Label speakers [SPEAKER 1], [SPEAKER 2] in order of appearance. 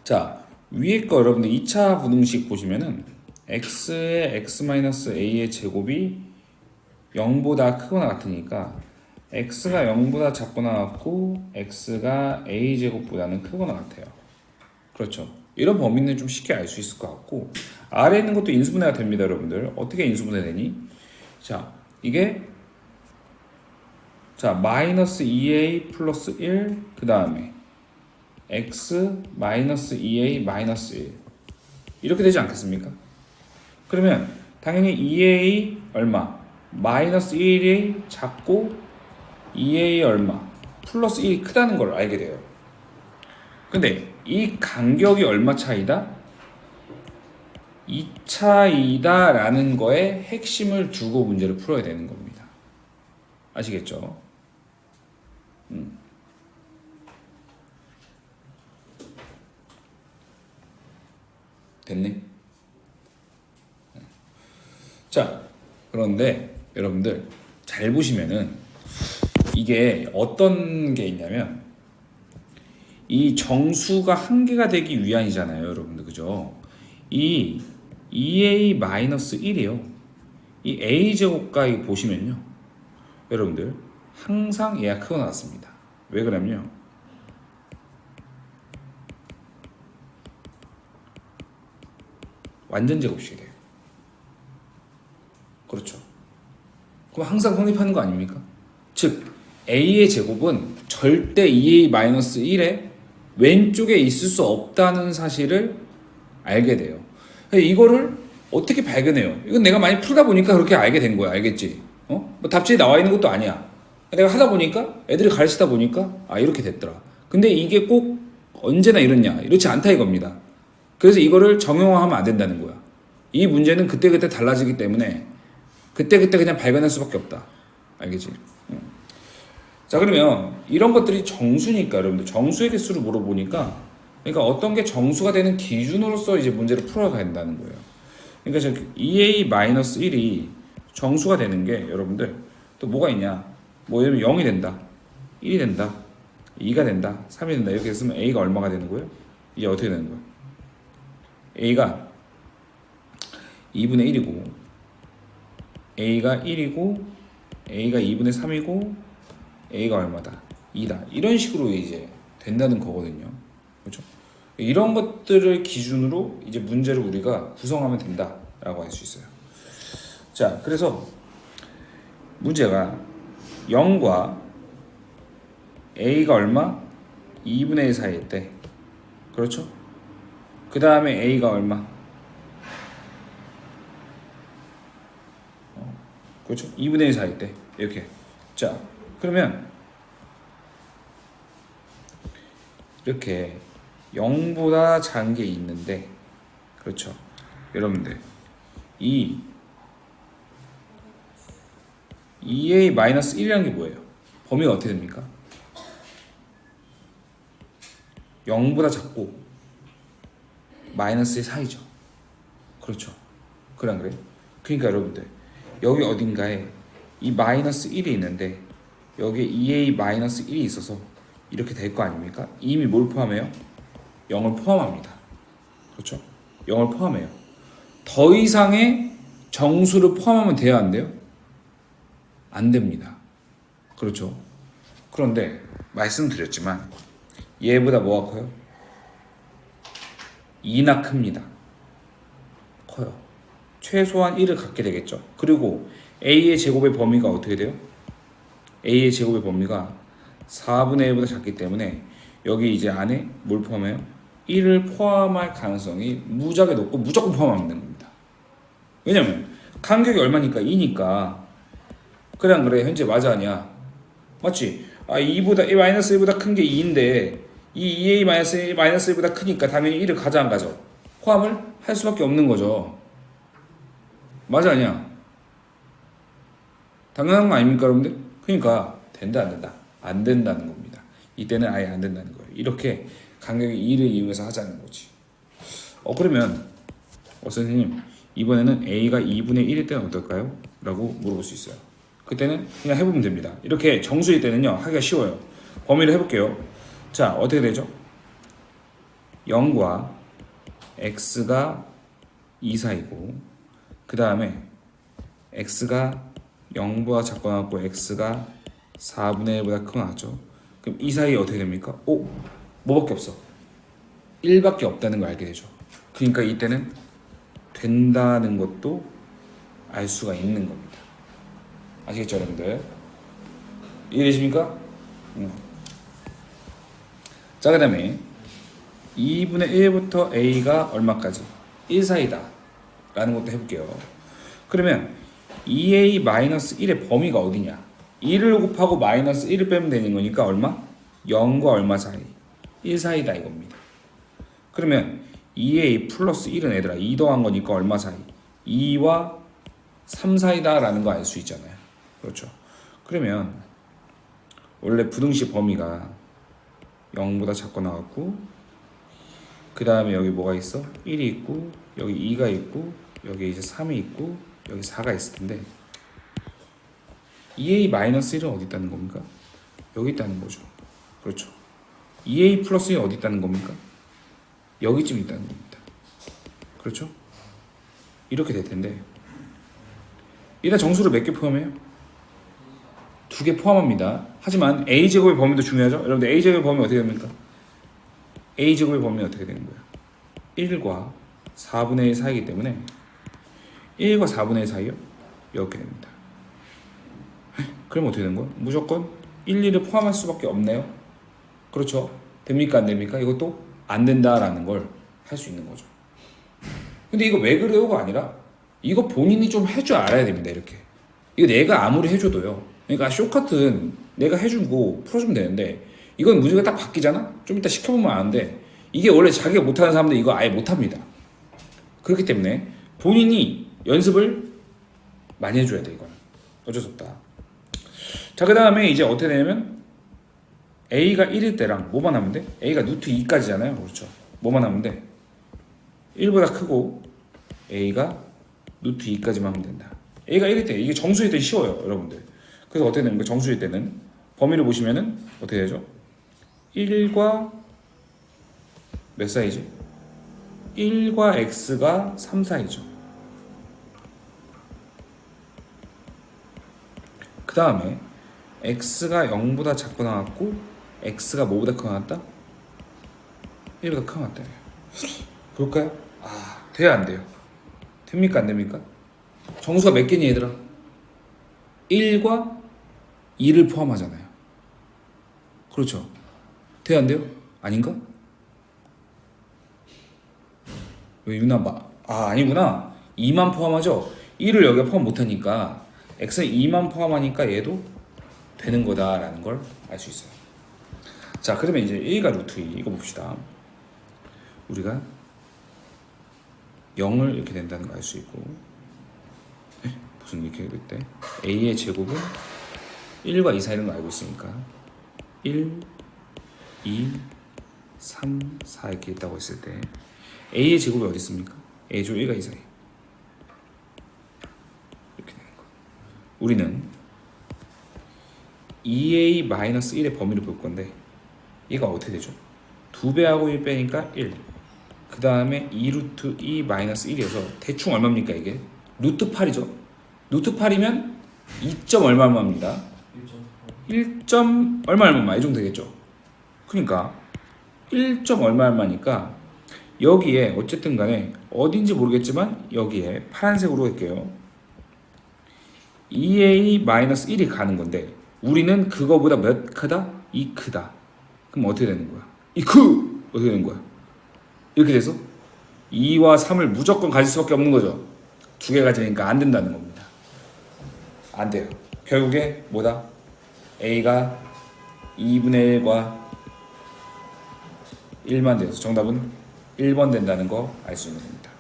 [SPEAKER 1] 자, 위에 거 여러분들 2차 부등식 보시면은 x의 x-a의 제곱이 0보다 크거나 같으니까 x가 0보다 작거나 같고 x가 a제곱보다는 크거나 같아요. 그렇죠. 이런 범위는 좀 쉽게 알 수 있을 것 같고, 아래에 있는 것도 인수분해가 됩니다, 여러분들. 어떻게 인수분해 되니? 자, 이게 마이너스 2a 플러스 1, 그 다음에 x 마이너스 2a 마이너스 1 이렇게 되지 않겠습니까? 그러면 당연히 2a 얼마? 마이너스 1이 작고 2a 얼마? 플러스 1이 크다는 걸 알게 돼요. 근데 이 간격이 얼마 차이다? 2차이다 라는 거에 핵심을 두고 문제를 풀어야 되는 겁니다. 아시겠죠? 됐네? 자, 그런데 여러분들 잘 보시면은 이게 어떤 게 있냐면 이 정수가 한 개가 되기 위함이잖아요, 여러분들. 그죠? 이 2a-1이요. 이 a제곱과 보시면요, 여러분들 항상 얘가 크거나 같습니다. 왜 그러냐면요, 완전 제곱식이 돼요. 그렇죠. 그럼 항상 성립하는 거 아닙니까? 즉 a의 제곱은 절대 2a-1의 왼쪽에 있을 수 없다는 사실을 알게 돼요. 이거를 어떻게 발견해요? 이건 내가 많이 풀다 보니까 그렇게 알게 된 거야. 알겠지? 뭐 답지에 나와 있는 것도 아니야. 내가 하다 보니까, 애들이 가르치다 보니까 이렇게 됐더라. 근데 이게 꼭 언제나 이렇냐? 이렇지 않다 이겁니다. 그래서 이거를 정형화하면 안 된다는 거야. 이 문제는 그때그때 달라지기 때문에 그때그때 그냥 발견할 수밖에 없다. 알겠지? 자, 그러면 이런 것들이 정수니까, 여러분들 정수의 개수를 물어보니까, 그러니까 어떤 게 정수가 되는 기준으로서 이제 문제를 풀어가야 된다는 거예요. 그러니까 2a-1이 정수가 되는 게, 여러분들 또 뭐가 있냐? 뭐 예를 들면 0이 된다, 1이 된다, 2가 된다, 3이 된다, 이렇게 했으면 a가 얼마가 되는 거예요? 이제 어떻게 되는 거예요? a가 2분의 1이고, a가 1이고, a가 2분의 3이고, a가 얼마다? 2다. 이런 식으로 이제 된다는 거거든요. 그렇죠? 이런 것들을 기준으로 이제 문제를 우리가 구성하면 된다라고 할 수 있어요. 자, 그래서 문제가 0과 a가 얼마? 2분의 1 사이일 때, 그렇죠? 그 다음에 a가 얼마? 그렇죠? 2분의 1 사이일 때 이렇게. 자, 그러면 이렇게 0보다 작은 게 있는데, 그렇죠? 여러분들 이 2a-1이라는 게 뭐예요? 범위가 어떻게 됩니까? 0보다 작고 마이너스의 사이죠. 그렇죠? 그래 안 그래요? 그러니까 여러분들 여기 어딘가에 이 마이너스 1이 있는데 여기에 2a-1이 있어서 이렇게 될 거 아닙니까? 이미 뭘 포함해요? 0을 포함합니다. 그렇죠? 0을 포함해요. 더 이상의 정수를 포함하면 돼야 안 돼요? 안 됩니다. 그렇죠? 그런데 말씀드렸지만 얘보다 뭐가 커요? 2나 큽니다. 커요. 최소한 1을 갖게 되겠죠. 그리고 a의 제곱의 범위가 어떻게 돼요? a의 제곱의 범위가 4분의 1보다 작기 때문에 여기 이제 안에 뭘 포함해요? 1을 포함할 가능성이 무지하게 높고 무조건 포함하면 되는 겁니다. 왜냐면 간격이 얼마니까? 2니까. 그래 안 그래? 현재 맞아 아니야? 맞지? 2보다 1-1보다 큰 게 2인데 이 2a-1보다 크니까 당연히 1을 가져 안 가져? 포함을 할 수밖에 없는 거죠. 맞아 아니야? 당연한 거 아닙니까, 여러분들? 그러니까 된다 안 된다? 안 된다는 겁니다. 이때는 아예 안 된다는 거예요. 이렇게 간격이 2를 이용해서 하자는 거지. 그러면 선생님 이번에는 a가 2분의 1일 때는 어떨까요? 라고 물어볼 수 있어요. 그때는 그냥 해보면 됩니다. 이렇게 정수일 때는요 하기가 쉬워요. 범위를 해볼게요. 자, 어떻게 되죠? 0과 x가 2 사이고 그 다음에 x가 0보다 작거나 같고 x가 4분의 1보다 크거나 같죠. 그럼 이 사이에 어떻게 됩니까? 오! 뭐밖에 없어? 1밖에 없다는 걸 알게 되죠. 그러니까 이때는 된다는 것도 알 수가 있는 겁니다. 아시겠죠 여러분들? 이해되십니까? 자, 그 다음에 2분의 1부터 a가 얼마까지? 1 사이다 라는 것도 해볼게요. 그러면 2a-1의 범위가 어디냐? 1을 곱하고 마이너스 1을 빼면 되는 거니까 얼마? 0과 얼마 사이? 1 사이다 이겁니다. 그러면 2a 플러스 1은 얘들아 2 더한 거니까 얼마 사이? 2와 3 사이다 라는 거 알 수 있잖아요. 그렇죠. 그러면 원래 부등식 범위가 0보다 작거나 같고 그 다음에 여기 뭐가 있어? 1이 있고 여기 2가 있고 여기 이제 3이 있고 여기 4가 있을 텐데 2a-1은 어디 있다는 겁니까? 여기 있다는 거죠. 그렇죠. 2a 플러스 1이 어디 있다는 겁니까? 여기쯤 있다는 겁니다. 그렇죠? 이렇게 될 텐데 일단 정수를 몇 개 포함해요? 2개 포함합니다. 하지만 a제곱의 범위도 중요하죠? 여러분들 a제곱의 범위 어떻게 됩니까? a제곱의 범위는 어떻게 되는 거예요? 1과 4분의 1 사이이기 때문에 1과 4분의 1 사이요? 이렇게 됩니다. 그럼 어떻게 되는 거예요? 무조건 1, 2를 포함할 수밖에 없네요. 그렇죠? 됩니까? 안 됩니까? 이것도 안 된다라는 걸 할 수 있는 거죠. 근데 이거 왜 그래요가 아니라 이거 본인이 좀 할 줄 알아야 됩니다. 이렇게 이거 내가 아무리 해줘도요. 그러니까 쇼커트는 내가 해준 거 풀어주면 되는데 이건 문제가 딱 바뀌잖아? 좀 이따 시켜보면 아는데 이게 원래 자기가 못하는 사람들 이거 아예 못합니다. 그렇기 때문에 본인이 연습을 많이 해줘야 돼. 이건 어쩔 수 없다. 자, 그 다음에 이제 어떻게 되냐면 a가 1일 때랑 뭐만 하면 돼? a가 루트 2까지잖아요. 그렇죠. 뭐만 하면 돼? 1보다 크고 a가 루트 2까지만 하면 된다. a가 1일 때 이게 정수일 때 쉬워요 여러분들. 그래서 어떻게 됩니까? 정수일 때는 범위를 보시면은 어떻게 되죠? 1과 몇 사이지? 1과 x가 3 사이죠. 그 다음에 x가 0보다 작거나 같고 x가 뭐보다 크거나 같다? 1보다 크거나 같다. 볼까요? 아, 돼야 안 돼요? 됩니까? 안 됩니까? 정수가 몇 개니 얘들아? 1과 2를 포함하잖아요. 그렇죠. 돼야 안 돼요? 아닌가? 왜 유나 아니구나. 2만 포함하죠. 1을 여기에 포함 못하니까 x는 2만 포함하니까 얘도 되는 거다라는 걸 알 수 있어요. 자, 그러면 이제 a가 루트 2 이거 봅시다. 우리가 0을 이렇게 된다는 걸 알 수 있고 무슨 이렇게 될 때 a의 제곱은 1과 2 사이는 걸 알고 있으니까 1, 2, 3, 4 이렇게 있다고 했을 때 a의 제곱이 어디 있습니까? a 제곱 1과 2 사이 이렇게 되는 거. 우리는 2a-1의 범위를 볼 건데 얘가 어떻게 되죠? 2배하고 1 빼니까 1. 그 다음에 2루트 2 마이너스 1이어서 대충 얼마입니까 이게? 루트 8이죠. 루트 8이면 2점 얼마입니다. 1점 얼마 이 정도 되겠죠. 그러니까 1점 얼마니까 여기에 어쨌든 간에 어딘지 모르겠지만 여기에 파란색으로 할게요. 2a-1이 가는 건데 우리는 그거보다 몇 크다? 2 크다. 그럼 어떻게 되는 거야? 어떻게 되는 거야? 이렇게 돼서 2와 3을 무조건 가질 수밖에 없는 거죠. 2개 가지니까 안 된다는 겁니다. 안 돼요. 결국에 뭐다? a가 2분의 1과 1만 돼서 정답은 1번 된다는 거 알 수 있는 겁니다.